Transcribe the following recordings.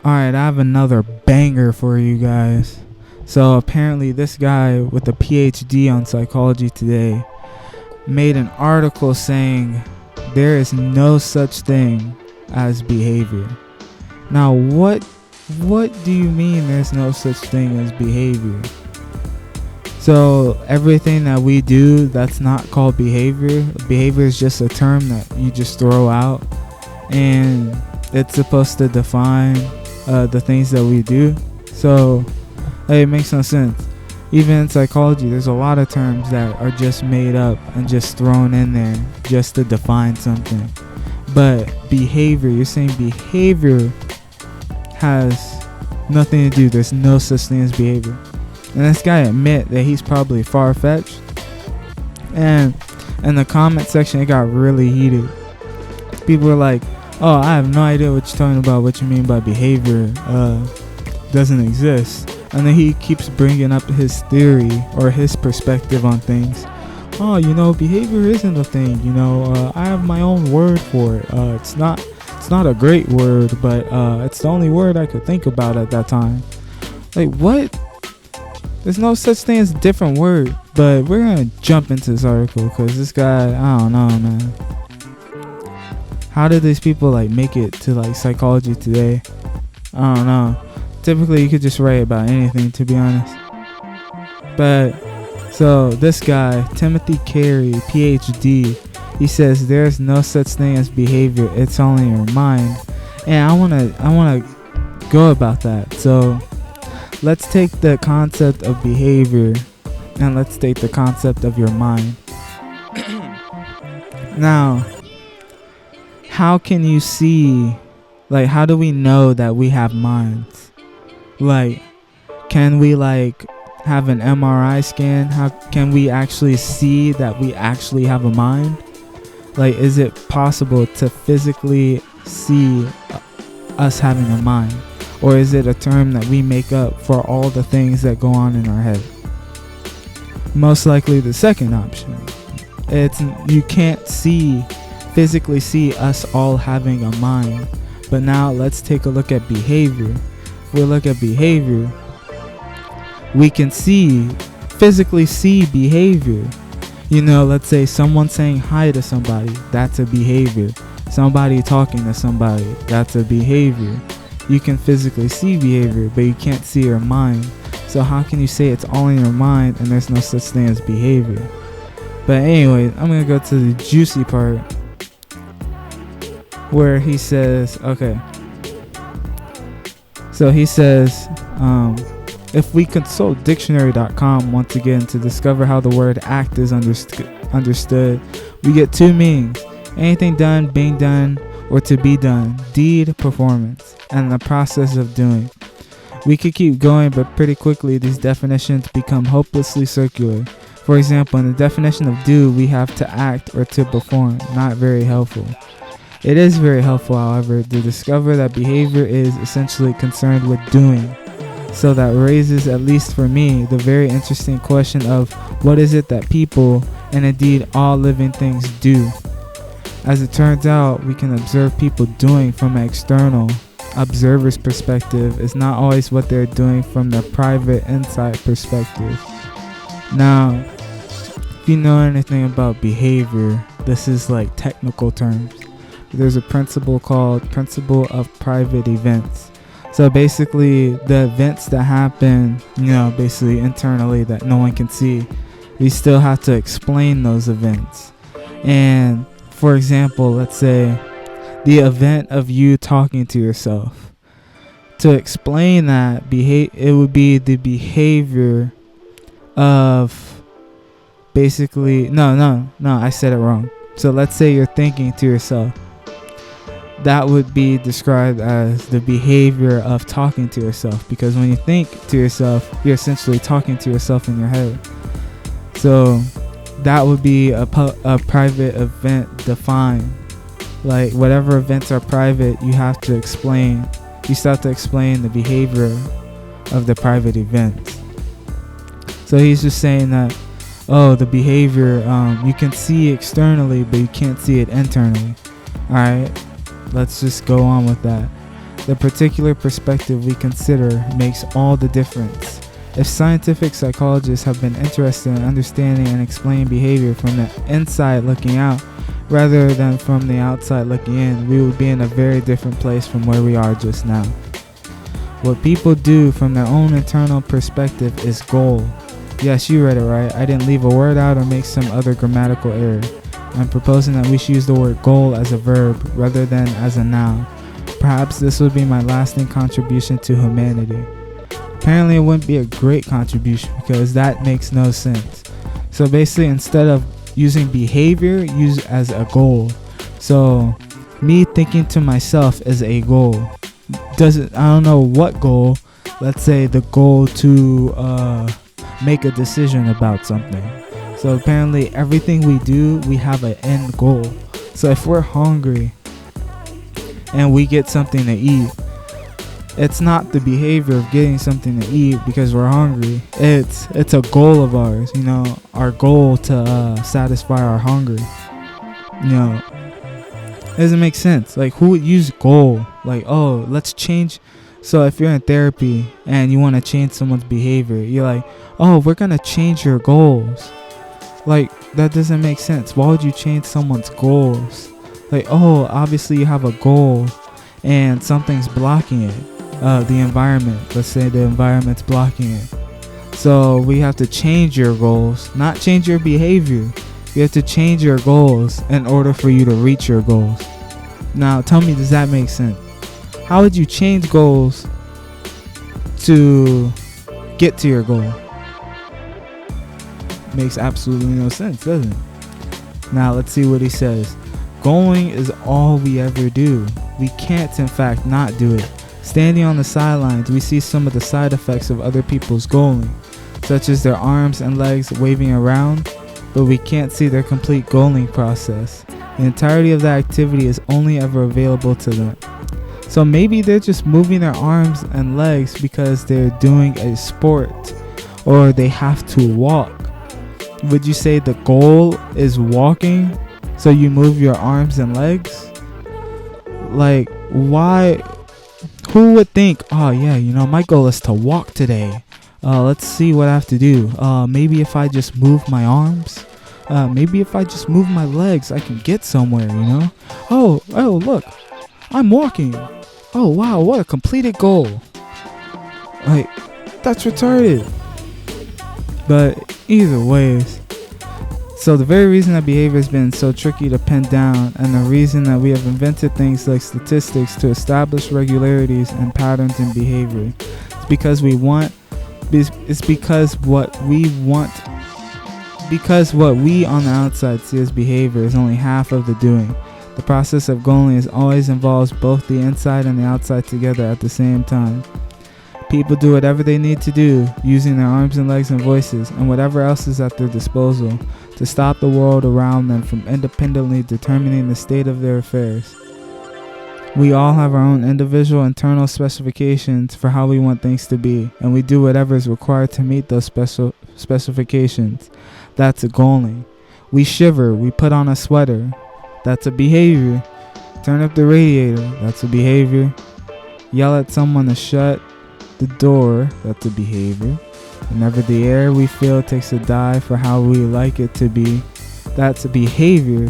Alright, I have another banger for you guys. So apparently this guy with a Ph.D. on psychology today made an article saying there is no such thing as behavior. Now what do you mean there's no such thing as behavior? So everything that we do that's not called behavior is just a term that you just throw out, and it's supposed to define the things that we do. So it makes no sense. Even in psychology, there's a lot of terms that are just made up and just thrown in there just to define something. But behavior, you're saying behavior has nothing to do. There's no such thing as behavior. And this guy admit that he's probably far-fetched. And in the comment section, it got really heated. People were like, oh, I have no idea what you're talking about. What you mean by behavior doesn't exist. And then he keeps bringing up his theory or his perspective on things. Oh, behavior isn't a thing. I have my own word for it. It's not a great word, but it's the only word I could think about at that time. Like, what? There's no such thing as a different word. But we're gonna jump into this article because this guy, I don't know, man. How did these people make it to psychology today? I don't know. Typically you could just write about anything, to be honest. But so this guy, Timothy Carey, PhD, he says there's no such thing as behavior, it's only your mind. And I wanna go about that. So let's take the concept of behavior and let's take the concept of your mind. Now, how can you see, how do we know that we have minds? Can we have an MRI scan? How can we actually see that we actually have a mind? Is it possible to physically see us having a mind? Or is it a term that we make up for all the things that go on in our head? Most likely the second option. You can't physically see us all having a mind. But now let's take a look at behavior. If we look at behavior, we can physically see behavior. Let's say someone saying hi to somebody, that's a behavior. Somebody talking to somebody, that's a behavior. You can physically see behavior, but you can't see your mind. So how can you say it's all in your mind and there's no such thing as behavior? But anyway, I'm going to go to the juicy part where he says, okay. So he says, if we consult dictionary.com once again to discover how the word act is understood, we get two meanings. Anything done, being done, or to be done. Deed, performance, and the process of doing. We could keep going, but pretty quickly these definitions become hopelessly circular. For example, in the definition of do, we have to act or to perform. Not very helpful. It is very helpful, however, to discover that behavior is essentially concerned with doing. So that raises, at least for me, the very interesting question of what is it that people, and indeed all living things, do. As it turns out, we can observe people doing from an external observer's perspective. It's not always what they're doing from their private inside perspective. Now, if you know anything about behavior, this is technical terms. There's a principle called principle of private events. So basically the events that happen, basically internally that no one can see, we still have to explain those events. And for example, let's say the event of you talking to yourself. To explain that, it would be the behavior of basically, no, I said it wrong. So let's say you're thinking to yourself. That would be described as the behavior of talking to yourself, because when you think to yourself, you're essentially talking to yourself in your head. So that would be a private event defined. Whatever events are private, you have to explain. You still have to explain the behavior of the private events. So he's just saying that, the behavior, you can see externally, but you can't see it internally. Alright, let's just go on with that. The particular perspective we consider makes all the difference. If scientific psychologists have been interested in understanding and explaining behavior from the inside looking out rather than from the outside looking in, we would be in a very different place from where we are just now. What people do from their own internal perspective is goal. Yes, you read it right. I didn't leave a word out or make some other grammatical error. I'm proposing that we should use the word goal as a verb rather than as a noun. Perhaps this would be my lasting contribution to humanity. Apparently it wouldn't be a great contribution because that makes no sense. So basically, instead of using behavior, use as a goal. So me thinking to myself is a goal. I don't know what goal. Let's say the goal to make a decision about something. So apparently everything we do, we have an end goal. So if we're hungry and we get something to eat, it's not the behavior of getting something to eat because we're hungry. It's a goal of ours, our goal to satisfy our hunger. It doesn't make sense. Like, who would use goal? Like, oh, let's change. So if you're in therapy and you want to change someone's behavior, you're like, oh, we're going to change your goals. Like, that doesn't make sense. Why would you change someone's goals? Like, oh, obviously you have a goal and something's blocking it. The environment. Let's say the environment's blocking it. So we have to change your goals, not change your behavior. You have to change your goals in order for you to reach your goals. Now, tell me, does that make sense? How would you change goals to get to your goal? Makes absolutely no sense, doesn't it? Now, let's see what he says. Going is all we ever do. We can't, in fact, not do it. Standing on the sidelines, we see some of the side effects of other people's goaling, such as their arms and legs waving around, but we can't see their complete goaling process. The entirety of that activity is only ever available to them. So maybe they're just moving their arms and legs because they're doing a sport or they have to walk. Would you say the goal is walking, so you move your arms and legs? Like, why? Who would think, oh yeah, my goal is to walk today. Let's see what I have to do. Maybe if I just move my arms, maybe if I just move my legs, I can get somewhere, Oh, look, I'm walking. Oh, wow, what a completed goal. Like, that's retarded. But either ways, so the very reason that behavior has been so tricky to pin down, and the reason that we have invented things like statistics to establish regularities and patterns in behavior, it's because what we on the outside see as behavior is only half of the doing. The process of goaling always involves both the inside and the outside together at the same time. People do whatever they need to do, using their arms and legs and voices, and whatever else is at their disposal, to stop the world around them from independently determining the state of their affairs. We all have our own individual internal specifications for how we want things to be, and we do whatever is required to meet those special specifications. That's a goaling. We shiver, we put on a sweater. That's a behavior. Turn up the radiator. That's a behavior. Yell at someone to shut the door. That's a behavior. Whenever the air we feel takes a dive for how we like it to be, that's a behavior.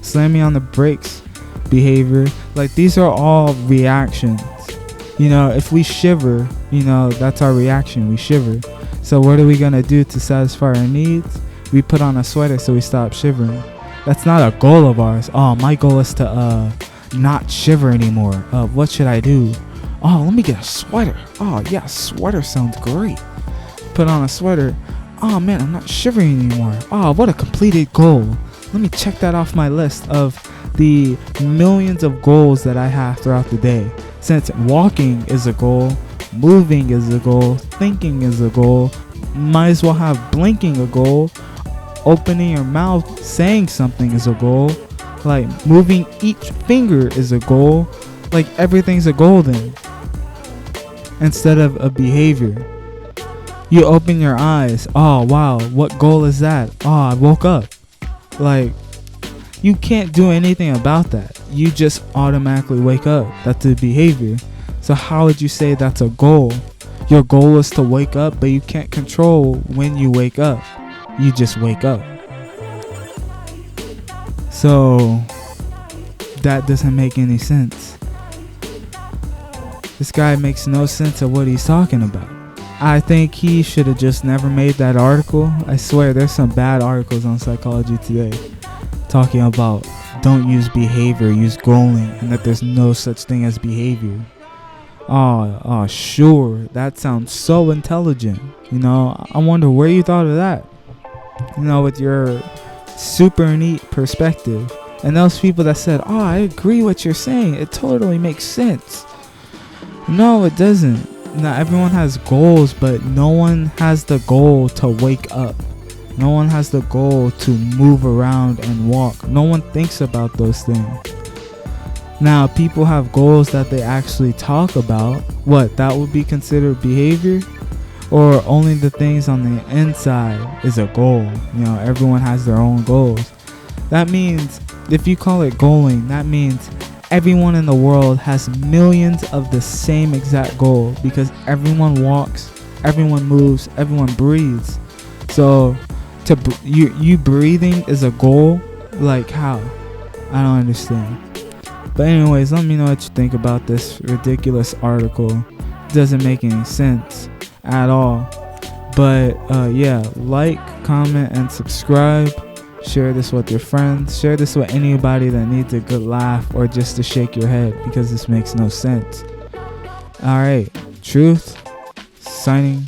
Slamming on the brakes, behavior. Like, these are all reactions. If we shiver, that's our reaction. We shiver. So what are we gonna do to satisfy our needs? We put on a sweater so we stop shivering. That's not a goal of ours. Oh, my goal is to not shiver anymore. What should I do? Oh, let me get a sweater. Oh yeah, sweater sounds great. Put on a sweater. Oh man, I'm not shivering anymore. Oh, what a completed goal. Let me check that off my list of the millions of goals that I have throughout the day. Since walking is a goal, moving is a goal, thinking is a goal, might as well have blinking a goal, opening your mouth, saying something is a goal, like moving each finger is a goal. Like, everything's a goal then, instead of a behavior. You open your eyes. Oh wow, what goal is that? Oh, I woke up. Like, you can't do anything about that. You just automatically wake up. That's a behavior. So how would you say that's a goal? Your goal is to wake up, but you can't control when you wake up. You just wake up. So that doesn't make any sense. This guy makes no sense of what he's talking about. I think he should have just never made that article. I swear there's some bad articles on Psychology Today talking about don't use behavior, use goaling, and that there's no such thing as behavior. Oh, sure. That sounds so intelligent. I wonder where you thought of that. With your super neat perspective. And those people that said, I agree what you're saying. It totally makes sense. No, it doesn't. Now, everyone has goals, but no one has the goal to wake up. No one has the goal to move around and walk. No one thinks about those things. Now, people have goals that they actually talk about. What, that would be considered behavior? Or only the things on the inside is a goal? Everyone has their own goals. That means, if you call it goaling, that means everyone in the world has millions of the same exact goal, because everyone walks, everyone moves, everyone breathes. So you breathing is a goal? Like how? I don't understand. But anyways, let me know what you think about this ridiculous article. It doesn't make any sense at all. But yeah, like, comment, and subscribe. Share this with your friends. Share this with anybody that needs a good laugh or just to shake your head, because this makes no sense. Alright, Truth, signing